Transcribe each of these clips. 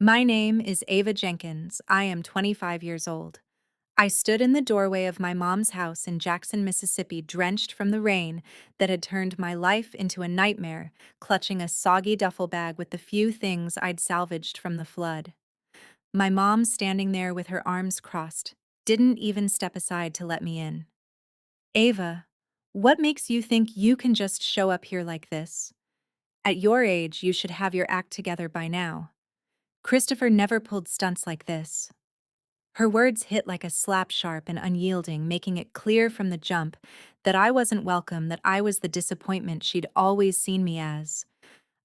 My name is Ava Jenkins. I am 25 years old. I stood in the doorway of my mom's house in Jackson, Mississippi, drenched from the rain that had turned my life into a nightmare, clutching a soggy duffel bag with the few things I'd salvaged from the flood. My mom, standing there with her arms crossed, didn't even step aside to let me in. Ava, what makes you think you can just show up here like this? At your age, you should have your act together by now. Christopher never pulled stunts like this. Her words hit like a slap, sharp and unyielding, making it clear from the jump that I wasn't welcome, that I was the disappointment she'd always seen me as.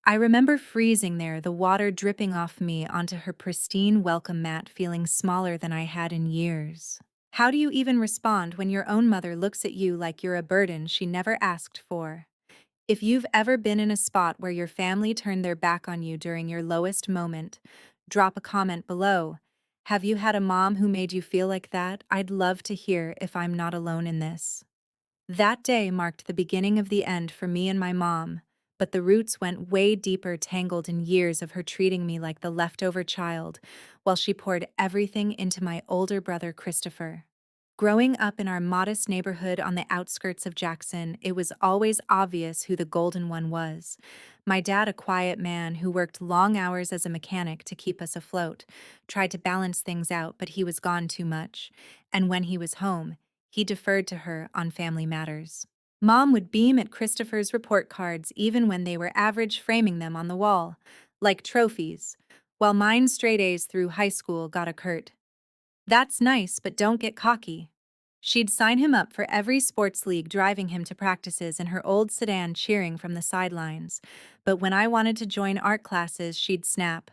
I remember freezing there, the water dripping off me onto her pristine welcome mat, feeling smaller than I had in years. How do you even respond when your own mother looks at you like you're a burden she never asked for? If you've ever been in a spot where your family turned their back on you during your lowest moment, drop a comment below. Have you had a mom who made you feel like that? I'd love to hear if I'm not alone in this. That day marked the beginning of the end for me and my mom, but the roots went way deeper, tangled in years of her treating me like the leftover child, while she poured everything into my older brother Christopher. Growing up in our modest neighborhood on the outskirts of Jackson, it was always obvious who the golden one was. My dad, a quiet man who worked long hours as a mechanic to keep us afloat, tried to balance things out, but he was gone too much. And when he was home, he deferred to her on family matters. Mom would beam at Christopher's report cards even when they were average, framing them on the wall, like trophies, while mine, straight A's through high school, got a curt, "That's nice, but don't get cocky." She'd sign him up for every sports league, driving him to practices in her old sedan, cheering from the sidelines. But when I wanted to join art classes, she'd snap,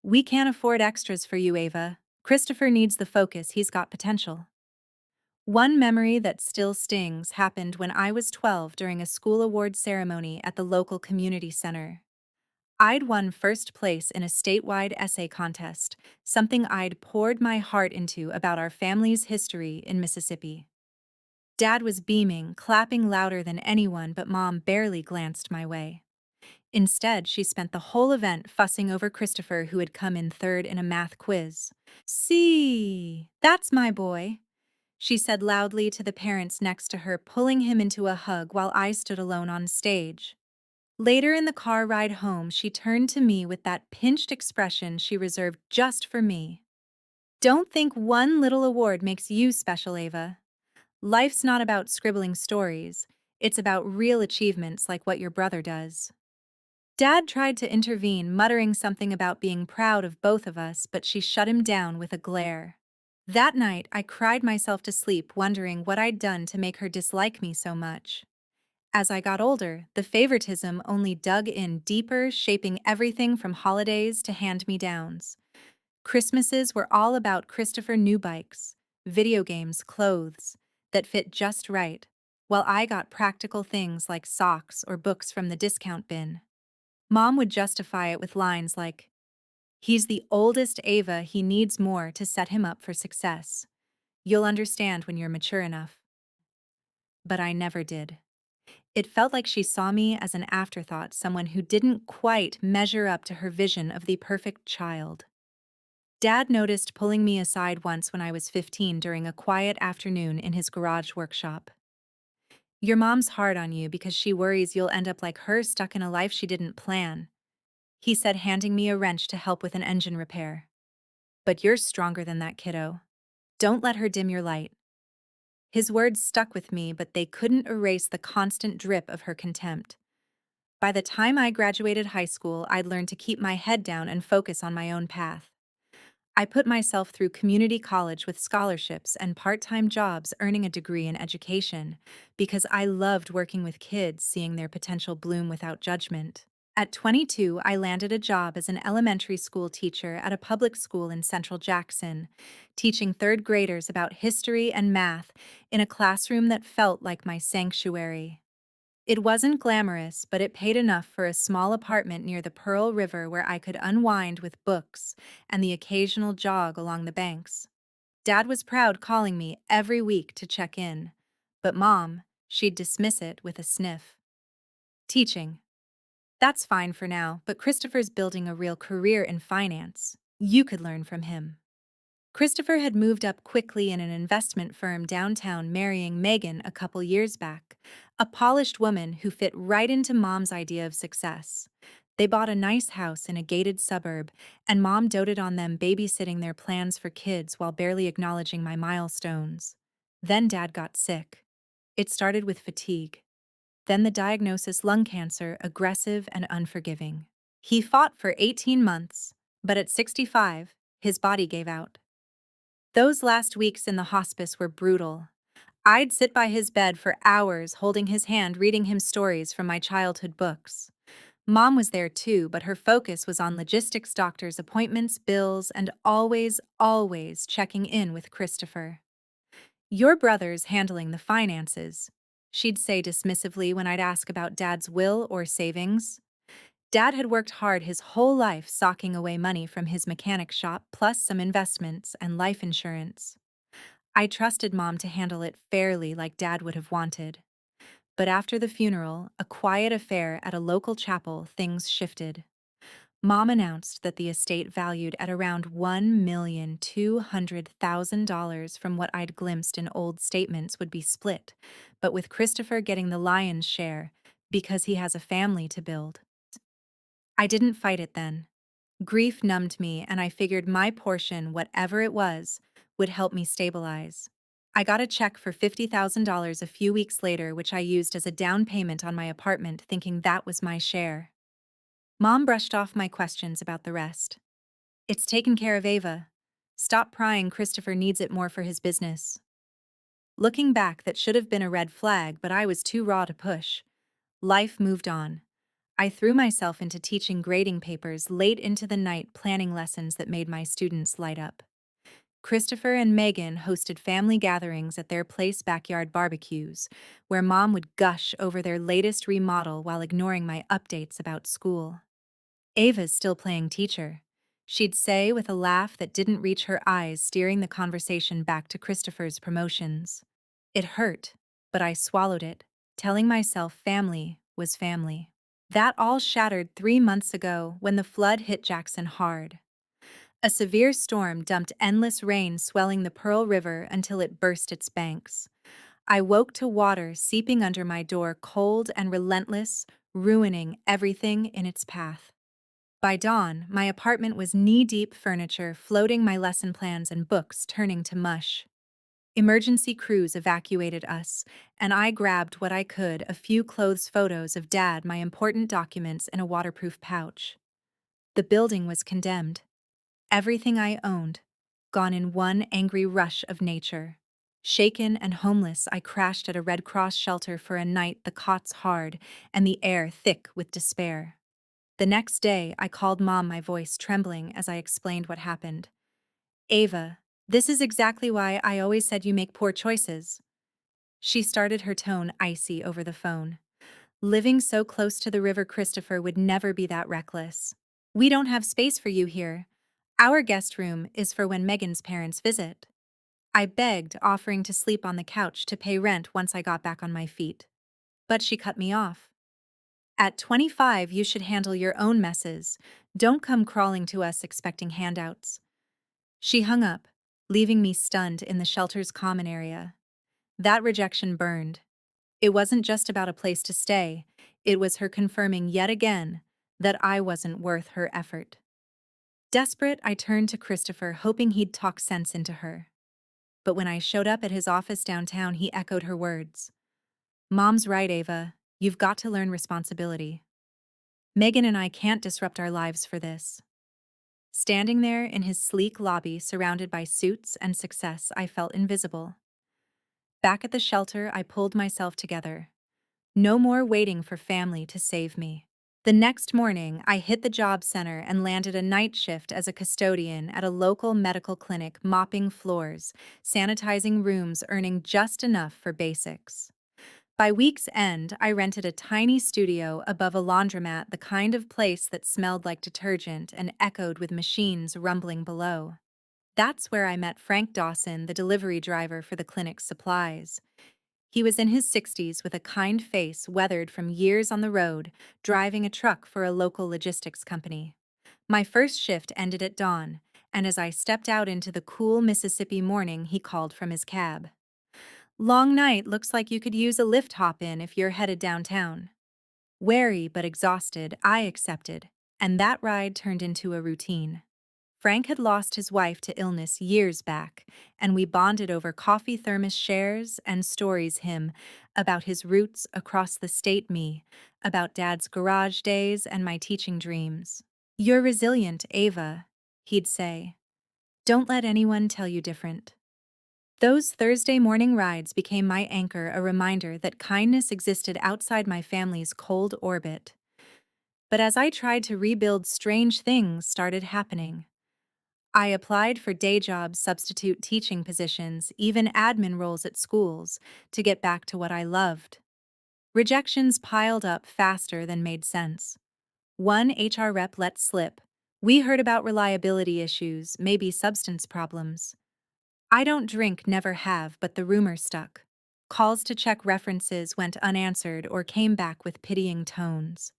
"We can't afford extras for you, Ava. Christopher needs the focus, he's got potential." One memory that still stings happened when I was 12 during a school award ceremony at the local community center. I'd won first place in a statewide essay contest, something I'd poured my heart into about our family's history in Mississippi. Dad was beaming, clapping louder than anyone, but Mom barely glanced my way. Instead, she spent the whole event fussing over Christopher, who had come in third in a math quiz. "See, that's my boy," she said loudly to the parents next to her, pulling him into a hug while I stood alone on stage. Later in the car ride home, she turned to me with that pinched expression she reserved just for me. "Don't think one little award makes you special, Ava. Life's not about scribbling stories. It's about real achievements like what your brother does." Dad tried to intervene, muttering something about being proud of both of us, but she shut him down with a glare. That night, I cried myself to sleep, wondering what I'd done to make her dislike me so much. As I got older, the favoritism only dug in deeper, shaping everything from holidays to hand-me-downs. Christmases were all about Christopher new bikes, video games, clothes that fit just right, while I got practical things like socks or books from the discount bin. Mom would justify it with lines like, "He's the oldest Ava, he needs more to set him up for success. You'll understand when you're mature enough." But I never did. It felt like she saw me as an afterthought, someone who didn't quite measure up to her vision of the perfect child. Dad noticed pulling me aside once when I was 15 during a quiet afternoon in his garage workshop. "Your mom's hard on you because she worries you'll end up like her, stuck in a life she didn't plan," he said, handing me a wrench to help with an engine repair. "But you're stronger than that, kiddo. Don't let her dim your light." His words stuck with me, but they couldn't erase the constant drip of her contempt. By the time I graduated high school, I'd learned to keep my head down and focus on my own path. I put myself through community college with scholarships and part-time jobs, earning a degree in education, because I loved working with kids, seeing their potential bloom without judgment. At 22, I landed a job as an elementary school teacher at a public school in Central Jackson, teaching third graders about history and math in a classroom that felt like my sanctuary. It wasn't glamorous, but it paid enough for a small apartment near the Pearl River where I could unwind with books and the occasional jog along the banks. Dad was proud, calling me every week to check in, but Mom, she'd dismiss it with a sniff. "Teaching. That's fine for now, but Christopher's building a real career in finance. You could learn from him. Christopher had moved up quickly in an investment firm downtown, marrying Megan a couple years back, a polished woman who fit right into Mom's idea of success. They bought a nice house in a gated suburb, and Mom doted on them babysitting their plans for kids while barely acknowledging my milestones. Then Dad got sick. It started with fatigue. Then the diagnosis: lung cancer, aggressive and unforgiving. He fought for 18 months, but at 65, his body gave out. Those last weeks in the hospice were brutal. I'd sit by his bed for hours, holding his hand, reading him stories from my childhood books. Mom was there too, but her focus was on logistics, doctor's appointments, bills, and always checking in with Christopher. "Your brother's handling the finances," she'd say dismissively when I'd ask about Dad's will or savings. Dad had worked hard his whole life socking away money from his mechanic shop, plus some investments and life insurance. I trusted Mom to handle it fairly like Dad would have wanted. But after the funeral, a quiet affair at a local chapel, things shifted. Mom announced that the estate, valued at around $1,200,000 from what I'd glimpsed in old statements, would be split, but with Christopher getting the lion's share because he has a family to build. I didn't fight it then. Grief numbed me, and I figured my portion, whatever it was, would help me stabilize. I got a check for $50,000 a few weeks later, which I used as a down payment on my apartment, thinking that was my share. Mom brushed off my questions about the rest. "It's taken care of, Ava. Stop prying, Christopher needs it more for his business." Looking back, that should have been a red flag, but I was too raw to push. Life moved on. I threw myself into teaching grading papers late into the night, planning lessons that made my students light up. Christopher and Megan hosted family gatherings at their place, backyard barbecues, where Mom would gush over their latest remodel while ignoring my updates about school. "Ava's still playing teacher," she'd say with a laugh that didn't reach her eyes, steering the conversation back to Christopher's promotions. It hurt, but I swallowed it, telling myself family was family. That all shattered 3 months ago when the flood hit Jackson hard. A severe storm dumped endless rain, swelling the Pearl River until it burst its banks. I woke to water seeping under my door, cold and relentless, ruining everything in its path. By dawn, my apartment was knee-deep, furniture floating, my lesson plans and books turning to mush. Emergency crews evacuated us, and I grabbed what I could: a few clothes, photos of Dad, my important documents in a waterproof pouch. The building was condemned. Everything I owned, gone in one angry rush of nature. Shaken and homeless, I crashed at a Red Cross shelter for a night, the cots hard and the air thick with despair. The next day, I called Mom, my voice trembling as I explained what happened. "Ava, this is exactly why I always said you make poor choices." She started, her tone icy over the phone. "Living so close to the river, Christopher would never be that reckless. We don't have space for you here. Our guest room is for when Megan's parents visit." I begged, offering to sleep on the couch to pay rent once I got back on my feet. But she cut me off. "At 25, you should handle your own messes. Don't come crawling to us expecting handouts." She hung up, leaving me stunned in the shelter's common area. That rejection burned. It wasn't just about a place to stay, it was her confirming yet again that I wasn't worth her effort. Desperate, I turned to Christopher, hoping he'd talk sense into her. But when I showed up at his office downtown, he echoed her words. "Mom's right, Ava. You've got to learn responsibility. Megan and I can't disrupt our lives for this." Standing there in his sleek lobby, surrounded by suits and success, I felt invisible. Back at the shelter, I pulled myself together. No more waiting for family to save me. The next morning, I hit the job center and landed a night shift as a custodian at a local medical clinic, mopping floors, sanitizing rooms, earning just enough for basics. By week's end, I rented a tiny studio above a laundromat, the kind of place that smelled like detergent and echoed with machines rumbling below. That's where I met Frank Dawson, the delivery driver for the clinic's supplies. He was in his 60s with a kind face weathered from years on the road, driving a truck for a local logistics company. My first shift ended at dawn, and as I stepped out into the cool Mississippi morning, he called from his cab. "Long night, looks like you could use a lift hop in if you're headed downtown." Wary but exhausted, I accepted, and that ride turned into a routine. Frank had lost his wife to illness years back, and we bonded over coffee thermos shares and stories him about his roots across the state, me about Dad's garage days and my teaching dreams. "You're resilient, Ava," he'd say. "Don't let anyone tell you different." Those Thursday morning rides became my anchor, a reminder that kindness existed outside my family's cold orbit. But as I tried to rebuild, strange things started happening. I applied for day jobs, substitute teaching positions, even admin roles at schools to get back to what I loved. Rejections piled up faster than made sense. One HR rep let slip, "We heard about reliability issues, maybe substance problems." I don't drink, never have, but the rumor stuck. Calls to check references went unanswered or came back with pitying tones.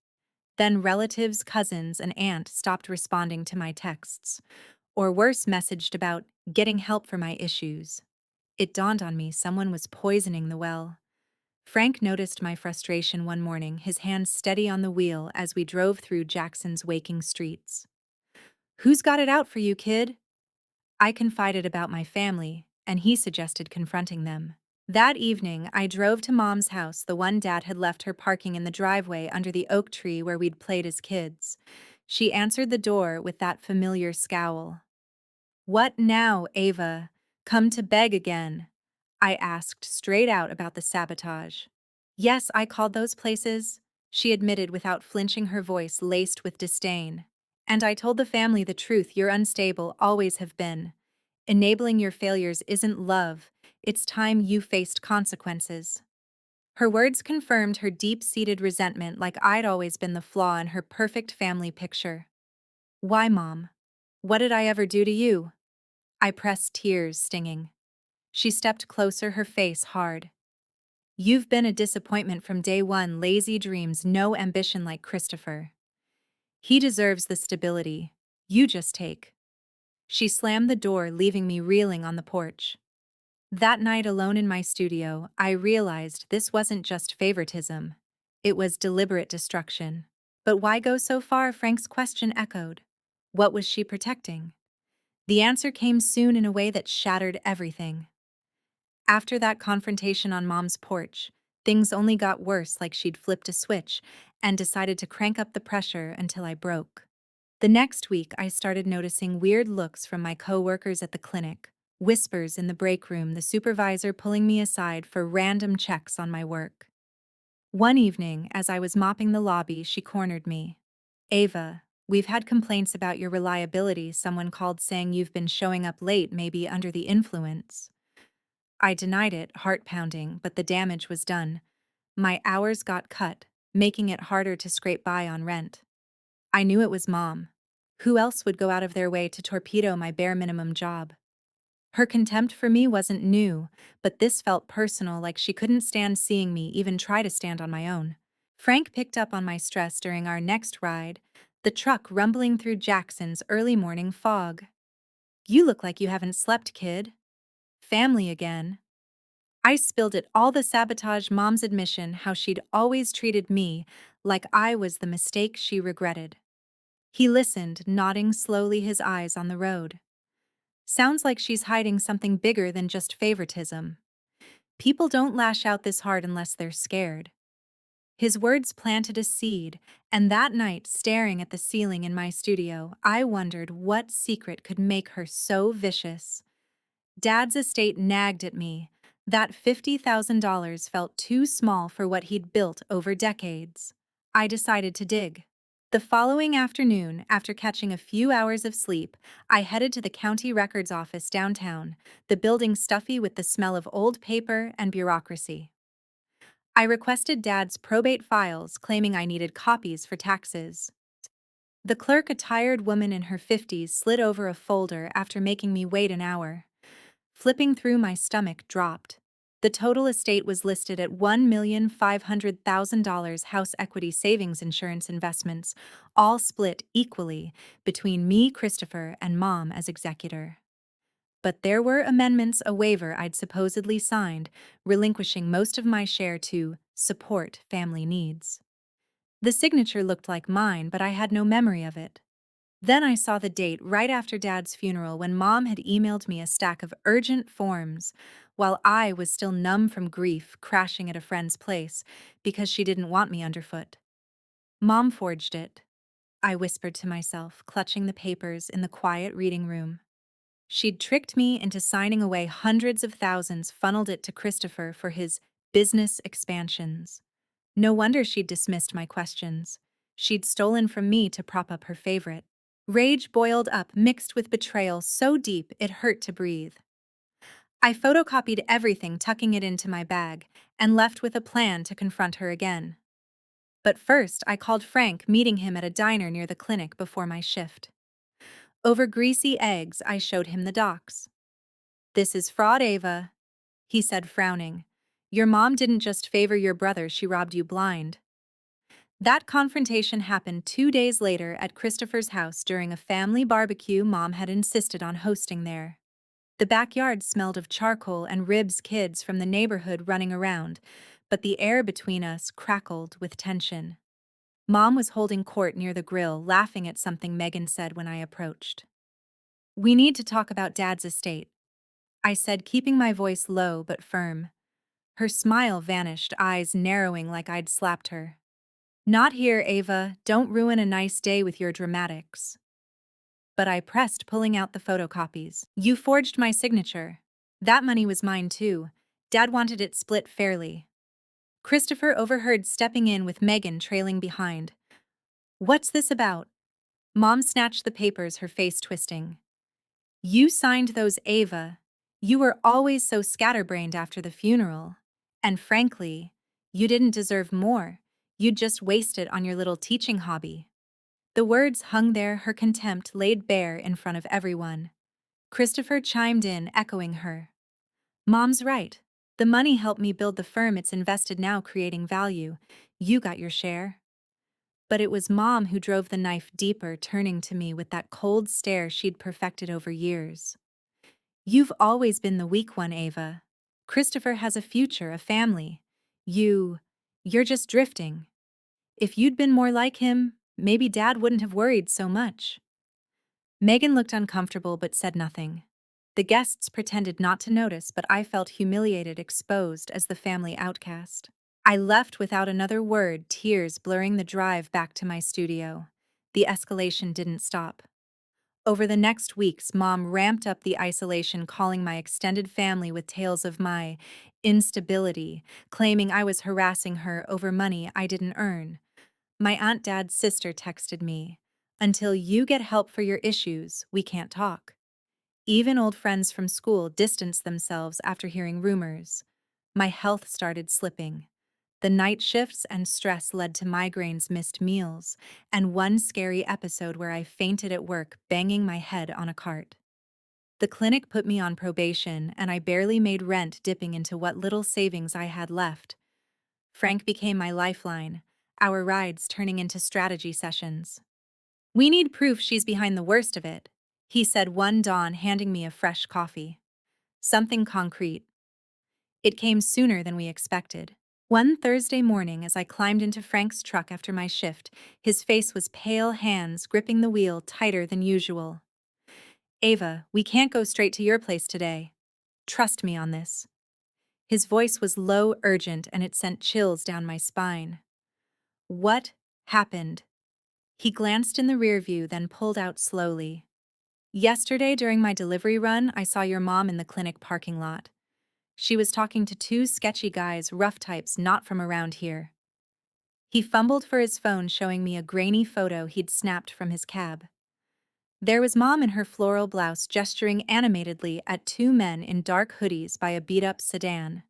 Then relatives, cousins, and aunt stopped responding to my texts, or worse, messaged about getting help for my issues. It dawned on me someone was poisoning the well. Frank noticed my frustration one morning, his hand steady on the wheel as we drove through Jackson's waking streets. "Who's got it out for you, kid?" I confided about my family, and he suggested confronting them. That evening, I drove to Mom's house, the one Dad had left her parking in the driveway under the oak tree where we'd played as kids. She answered the door with that familiar scowl. "What now, Ava? Come to beg again?" I asked straight out about the sabotage. "Yes, I called those places," she admitted without flinching, her voice laced with disdain. "And I told the family the truth. You're unstable, always have been. Enabling your failures isn't love, it's time you faced consequences." Her words confirmed her deep-seated resentment, like I'd always been the flaw in her perfect family picture. "Why, Mom? What did I ever do to you?" I pressed, tears stinging. She stepped closer, her face hard. "You've been a disappointment from day one, lazy dreams, no ambition like Christopher. He deserves the stability you just take." She slammed the door, leaving me reeling on the porch. That night, alone in my studio, I realized this wasn't just favoritism. It was deliberate destruction. But why go so far? Frank's question echoed. What was she protecting? The answer came soon in a way that shattered everything. After that confrontation on Mom's porch, things only got worse, like she'd flipped a switch and decided to crank up the pressure until I broke. The next week, I started noticing weird looks from my coworkers at the clinic, whispers in the break room, the supervisor pulling me aside for random checks on my work. One evening, as I was mopping the lobby, she cornered me. "Ava, we've had complaints about your reliability. Someone called saying you've been showing up late, maybe under the influence." I denied it, heart pounding, but the damage was done. My hours got cut, making it harder to scrape by on rent. I knew it was Mom. Who else would go out of their way to torpedo my bare minimum job? Her contempt for me wasn't new, but this felt personal, like she couldn't stand seeing me even try to stand on my own. Frank picked up on my stress during our next ride, the truck rumbling through Jackson's early morning fog. "You look like you haven't slept, kid." "Family again." I spilled it all, the sabotage, Mom's admission, how she'd always treated me like I was the mistake she regretted. He listened, nodding slowly, his eyes on the road. "Sounds like she's hiding something bigger than just favoritism. People don't lash out this hard unless they're scared." His words planted a seed, and that night, staring at the ceiling in my studio, I wondered what secret could make her so vicious. Dad's estate nagged at me. That $50,000 felt too small for what he'd built over decades. I decided to dig. The following afternoon, after catching a few hours of sleep, I headed to the county records office downtown, the building stuffy with the smell of old paper and bureaucracy. I requested Dad's probate files, claiming I needed copies for taxes. The clerk, a tired woman in her 50s, slid over a folder after making me wait an hour. Flipping through, my stomach dropped. The total estate was listed at $1,500,000 house equity savings insurance investments, all split equally between me, Christopher, and Mom as executor. But there were amendments, a waiver I'd supposedly signed, relinquishing most of my share to support family needs. The signature looked like mine, but I had no memory of it. Then I saw the date right after Dad's funeral when Mom had emailed me a stack of urgent forms, while I was still numb from grief, crashing at a friend's place because she didn't want me underfoot. Mom forged it, I whispered to myself, clutching the papers in the quiet reading room. She'd tricked me into signing away hundreds of thousands, funneled it to Christopher for his business expansions. No wonder she'd dismissed my questions. She'd stolen from me to prop up her favorite. Rage boiled up, mixed with betrayal so deep it hurt to breathe. I photocopied everything, tucking it into my bag, and left with a plan to confront her again. But first, I called Frank, meeting him at a diner near the clinic before my shift. Over greasy eggs, I showed him the docs. "This is fraud, Ava," he said, frowning. "Your mom didn't just favor your brother, she robbed you blind." That confrontation happened 2 days later at Christopher's house during a family barbecue Mom had insisted on hosting there. The backyard smelled of charcoal and ribs, kids from the neighborhood running around, but the air between us crackled with tension. Mom was holding court near the grill, laughing at something Megan said when I approached. "We need to talk about Dad's estate," I said, keeping my voice low but firm. Her smile vanished, eyes narrowing like I'd slapped her. "Not here, Ava. Don't ruin a nice day with your dramatics." But I pressed, pulling out the photocopies. "You forged my signature. That money was mine too. Dad wanted it split fairly." Christopher overheard, stepping in with Megan trailing behind. "What's this about?" Mom snatched the papers, her face twisting. "You signed those, Ava. You were always so scatterbrained after the funeral. And frankly, you didn't deserve more. You'd just wasted on your little teaching hobby." The words hung there, her contempt laid bare in front of everyone. Christopher chimed in, echoing her. "Mom's right. The money helped me build the firm, it's invested now, creating value. You got your share." But it was Mom who drove the knife deeper, turning to me with that cold stare she'd perfected over years. "You've always been the weak one, Ava. Christopher has a future, a family. You're just drifting. If you'd been more like him, maybe Dad wouldn't have worried so much." Megan looked uncomfortable but said nothing. The guests pretended not to notice, but I felt humiliated, exposed as the family outcast. I left without another word, tears blurring the drive back to my studio. The escalation didn't stop. Over the next weeks, Mom ramped up the isolation, calling my extended family with tales of my instability, claiming I was harassing her over money I didn't earn. My Aunt Dad's sister texted me, "Until you get help for your issues, we can't talk." Even old friends from school distanced themselves after hearing rumors. My health started slipping. The night shifts and stress led to migraines, missed meals, and one scary episode where I fainted at work, banging my head on a cart. The clinic put me on probation, and I barely made rent, dipping into what little savings I had left. Frank became my lifeline, our rides turning into strategy sessions. "We need proof she's behind the worst of it," he said one dawn, handing me a fresh coffee. "Something concrete." It came sooner than we expected. One Thursday morning, as I climbed into Frank's truck after my shift, his face was pale, hands gripping the wheel tighter than usual. "Ava, we can't go straight to your place today. Trust me on this." His voice was low, urgent, and it sent chills down my spine. "What happened?" He glanced in the rearview, then pulled out slowly. "Yesterday, during my delivery run, I saw your mom in the clinic parking lot. She was talking to two sketchy guys, rough types not from around here." He fumbled for his phone, showing me a grainy photo he'd snapped from his cab. There was Mom in her floral blouse, gesturing animatedly at two men in dark hoodies by a beat-up sedan.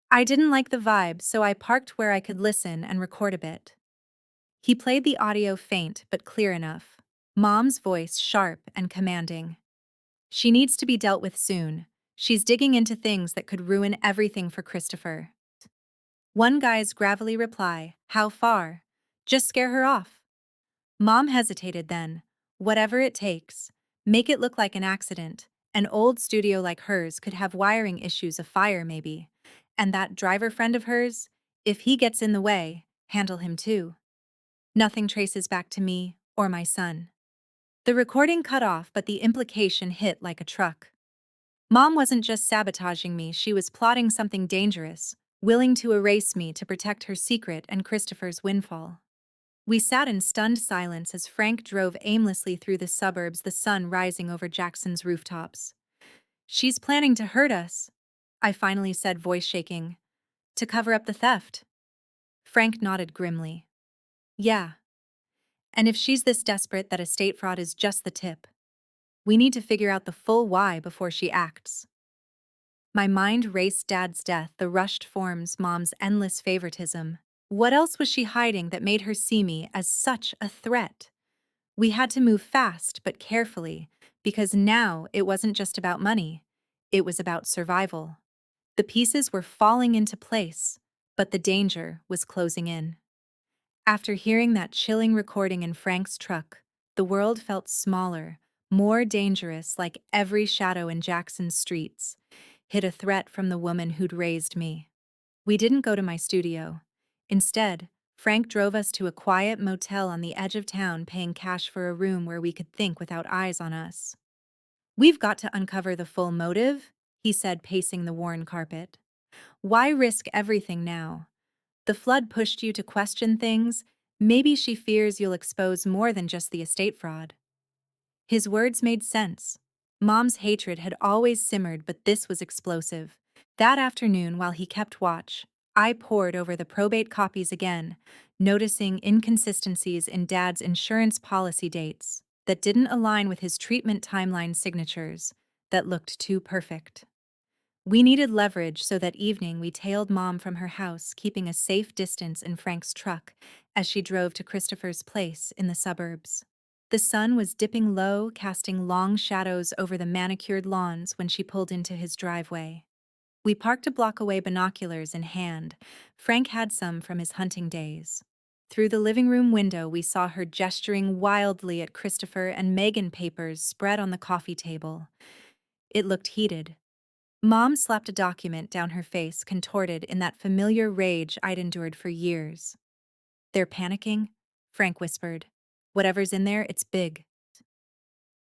I didn't like the vibe, so I parked where I could listen and record a bit. He played the audio, faint but clear enough. Mom's voice sharp and commanding. "She needs to be dealt with soon. She's digging into things that could ruin everything for Christopher. One guy's gravelly reply, "How far?" Just scare her off. Mom hesitated then. Whatever it takes. Make it look like an accident. An old studio like hers could have wiring issues, a fire maybe. And that driver friend of hers, if he gets in the way, handle him too. Nothing traces back to me or my son. The recording cut off, but the implication hit like a truck. Mom wasn't just sabotaging me, she was plotting something dangerous, willing to erase me to protect her secret and Christopher's windfall. We sat in stunned silence as Frank drove aimlessly through the suburbs, the sun rising over Jackson's rooftops. "She's planning to hurt us," I finally said, voice shaking. "To cover up the theft." Frank nodded grimly. "Yeah. And if she's this desperate that estate fraud is just the tip, we need to figure out the full why before she acts." My mind raced. Dad's death, the rushed forms, Mom's endless favoritism. What else was she hiding that made her see me as such a threat? We had to move fast but carefully, because now it wasn't just about money, it was about survival. The pieces were falling into place, but the danger was closing in. After hearing that chilling recording in Frank's truck, the world felt smaller, more dangerous, like every shadow in Jackson's streets hid a threat from the woman who'd raised me. We didn't go to my studio. Instead, Frank drove us to a quiet motel on the edge of town, paying cash for a room where we could think without eyes on us. "We've got to uncover the full motive," he said, pacing the worn carpet. "Why risk everything now? The flood pushed you to question things. Maybe she fears you'll expose more than just the estate fraud." His words made sense. Mom's hatred had always simmered, but this was explosive. That afternoon, while he kept watch, I pored over the probate copies again, noticing inconsistencies in Dad's insurance policy dates that didn't align with his treatment timeline signatures that looked too perfect. We needed leverage, so that evening we tailed Mom from her house, keeping a safe distance in Frank's truck as she drove to Christopher's place in the suburbs. The sun was dipping low, casting long shadows over the manicured lawns when she pulled into his driveway. We parked a block away, binoculars in hand. Frank had some from his hunting days. Through the living room window, we saw her gesturing wildly at Christopher and Megan, papers spread on the coffee table. It looked heated. Mom slapped a document down her face, contorted in that familiar rage I'd endured for years. "They're panicking," Frank whispered. "Whatever's in there, it's big."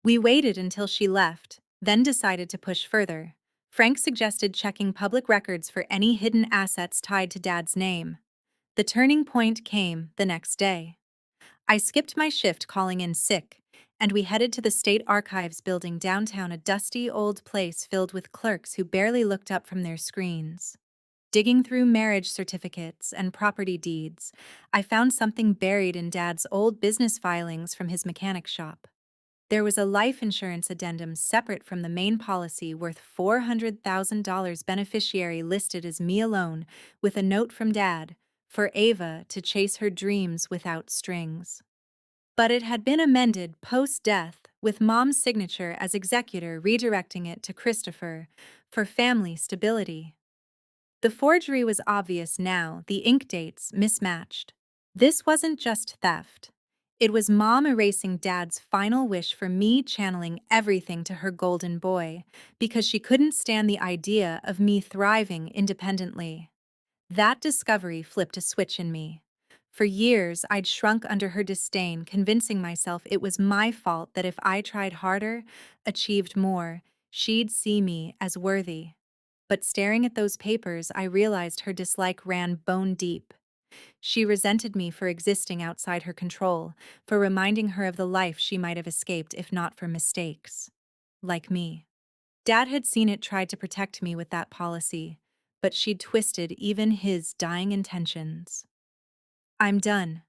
We waited until she left, then decided to push further. Frank suggested checking public records for any hidden assets tied to Dad's name. The turning point came the next day. I skipped my shift, calling in sick, and we headed to the State Archives building downtown, a dusty old place filled with clerks who barely looked up from their screens. Digging through marriage certificates and property deeds, I found something buried in Dad's old business filings from his mechanic shop. There was a life insurance addendum separate from the main policy worth $400,000, beneficiary listed as me alone, with a note from Dad for Ava to chase her dreams without strings. But it had been amended post-death, with Mom's signature as executor, redirecting it to Christopher for family stability. The forgery was obvious now, the ink dates mismatched. This wasn't just theft. It was Mom erasing Dad's final wish for me, channeling everything to her golden boy, because she couldn't stand the idea of me thriving independently. That discovery flipped a switch in me. For years, I'd shrunk under her disdain, convincing myself it was my fault, that if I tried harder, achieved more, she'd see me as worthy. But staring at those papers, I realized her dislike ran bone deep. She resented me for existing outside her control, for reminding her of the life she might have escaped if not for mistakes. Like me. Dad had seen it, tried to protect me with that policy, but she'd twisted even his dying intentions. "I'm done,"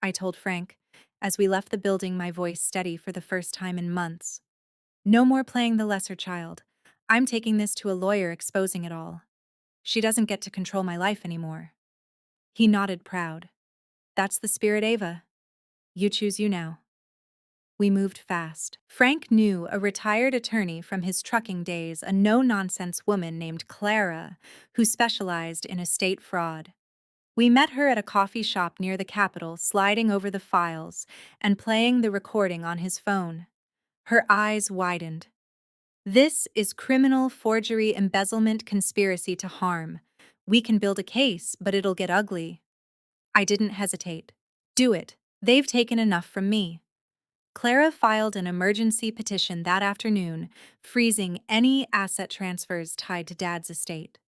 I told Frank, as we left the building, my voice steady for the first time in months. "No more playing the lesser child. I'm taking this to a lawyer, exposing it all. She doesn't get to control my life anymore." He nodded, proud. "That's the spirit, Ava. You choose you now." We moved fast. Frank knew a retired attorney from his trucking days, a no-nonsense woman named Clara, who specialized in estate fraud. We met her at a coffee shop near the Capitol, sliding over the files and playing the recording on his phone. Her eyes widened. This is criminal forgery, embezzlement, conspiracy to harm. We can build a case, but it'll get ugly. I didn't hesitate. Do it. They've taken enough from me. Clara filed an emergency petition that afternoon, freezing any asset transfers tied to Dad's estate.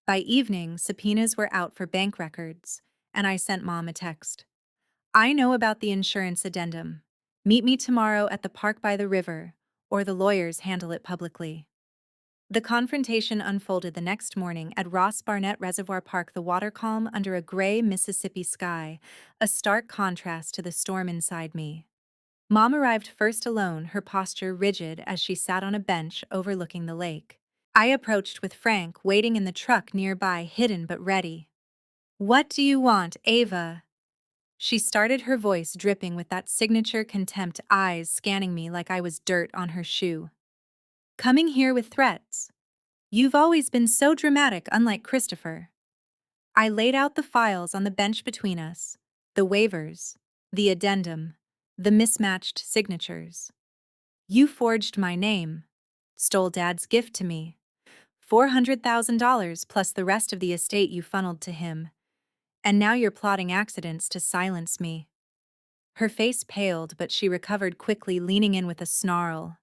By evening, subpoenas were out for bank records, and I sent Mom a text. I know about the insurance addendum. Meet me tomorrow at the park by the river, or the lawyers handle it publicly. The confrontation unfolded the next morning at Ross Barnett Reservoir Park, the water calm under a gray Mississippi sky, a stark contrast to the storm inside me. Mom arrived first alone, her posture rigid as she sat on a bench overlooking the lake. I approached with Frank waiting in the truck nearby, hidden but ready. "What do you want, Ava?" She started, her voice dripping with that signature contempt, eyes scanning me like I was dirt on her shoe. "Coming here with threats? You've always been so dramatic, unlike Christopher." I laid out the files on the bench between us, the waivers, the addendum, the mismatched signatures. "You forged my name, stole Dad's gift to me, $400,000 plus the rest of the estate you funneled to him, and now you're plotting accidents to silence me." Her face paled, but she recovered quickly, leaning in with a snarl.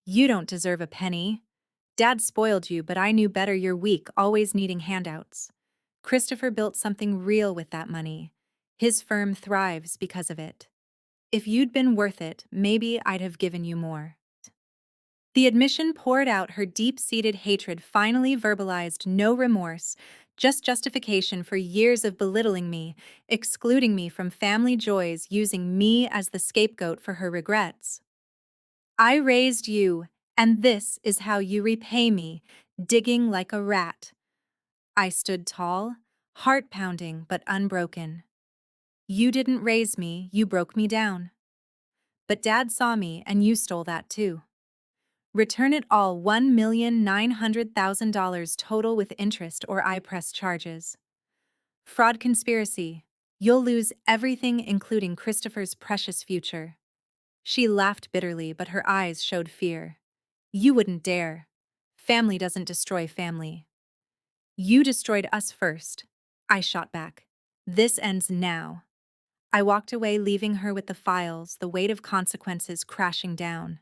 "You don't deserve a penny. Dad spoiled you, but I knew better. You're weak, always needing handouts. Christopher built something real with that money. His firm thrives because of it. If you'd been worth it, maybe I'd have given you more." The admission poured out, her deep-seated hatred finally verbalized, no remorse, just justification for years of belittling me, excluding me from family joys, using me as the scapegoat for her regrets. "I raised you, and this is how you repay me, digging like a rat." I stood tall, heart pounding but unbroken. "You didn't raise me, you broke me down. But Dad saw me, and you stole that too. Return it all, $1,900,000 total with interest, or I press charges. Fraud, conspiracy. You'll lose everything, including Christopher's precious future." She laughed bitterly, but her eyes showed fear. "You wouldn't dare. Family doesn't destroy family." "You destroyed us first," I shot back. "This ends now." I walked away, leaving her with the files, the weight of consequences crashing down.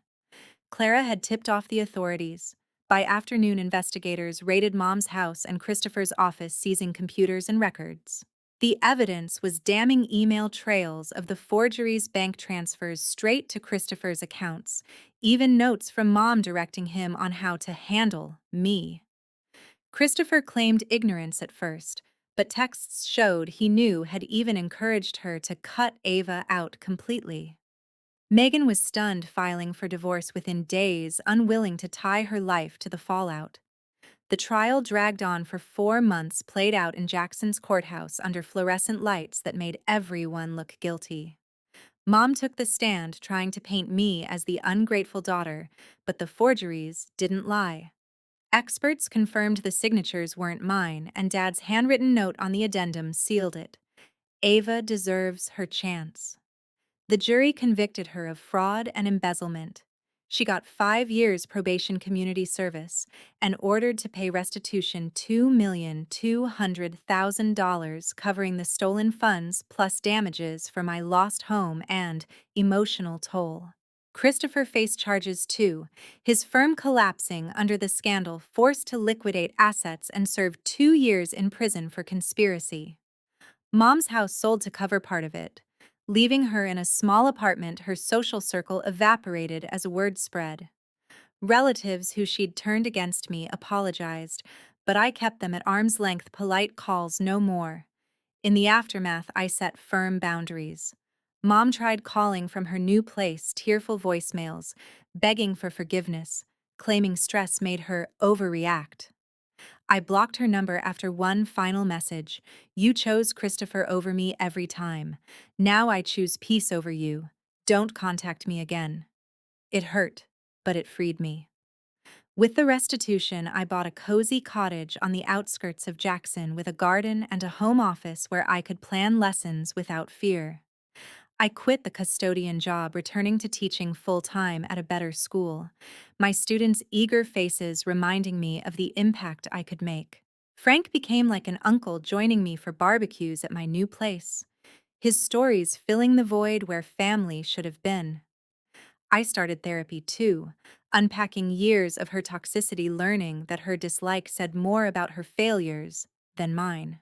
Clara had tipped off the authorities. By afternoon, investigators raided Mom's house and Christopher's office, seizing computers and records. The evidence was damning: email trails of the forgeries, bank transfers straight to Christopher's accounts, even notes from Mom directing him on how to handle me. Christopher claimed ignorance at first, but texts showed he knew, had even encouraged her to cut Ava out completely. Megan was stunned, filing for divorce within days, unwilling to tie her life to the fallout. The trial dragged on for 4 months, played out in Jackson's courthouse under fluorescent lights that made everyone look guilty. Mom took the stand, trying to paint me as the ungrateful daughter, but the forgeries didn't lie. Experts confirmed the signatures weren't mine, and Dad's handwritten note on the addendum sealed it. Ava deserves her chance. The jury convicted her of fraud and embezzlement. She got 5 years probation, community service, and ordered to pay restitution, $2,200,000, covering the stolen funds plus damages for my lost home and emotional toll. Christopher faced charges too, his firm collapsing under the scandal, forced to liquidate assets, and served 2 years in prison for conspiracy. Mom's house sold to cover part of it, leaving her in a small apartment. Her social circle evaporated as word spread. Relatives who she'd turned against me apologized, but I kept them at arm's length, polite calls no more. In the aftermath, I set firm boundaries. Mom tried calling from her new place, tearful voicemails, begging for forgiveness, claiming stress made her overreact. I blocked her number after one final message: "You chose Christopher over me every time. Now I choose peace over you. Don't contact me again. It hurt, but it freed me. With the restitution, I bought a cozy cottage on the outskirts of Jackson with a garden and a home office where I could plan lessons without fear. I quit the custodian job, returning to teaching full-time at a better school, my students' eager faces reminding me of the impact I could make. Frank became like an uncle, joining me for barbecues at my new place, his stories filling the void where family should have been. I started therapy too, unpacking years of her toxicity, learning that her dislike said more about her failures than mine.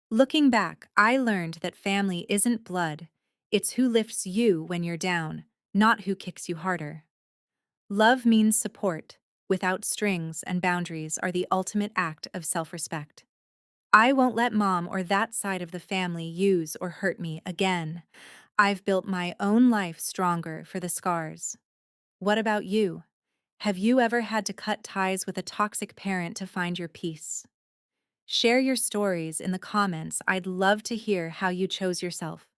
Looking back, I learned that family isn't blood, it's who lifts you when you're down, not who kicks you harder. Love means support, without strings, and boundaries are the ultimate act of self-respect. I won't let mom or that side of the family use or hurt me again. I've built my own life stronger for the scars. What about you? Have you ever had to cut ties with a toxic parent to find your peace? Share your stories in the comments. I'd love to hear how you chose yourself.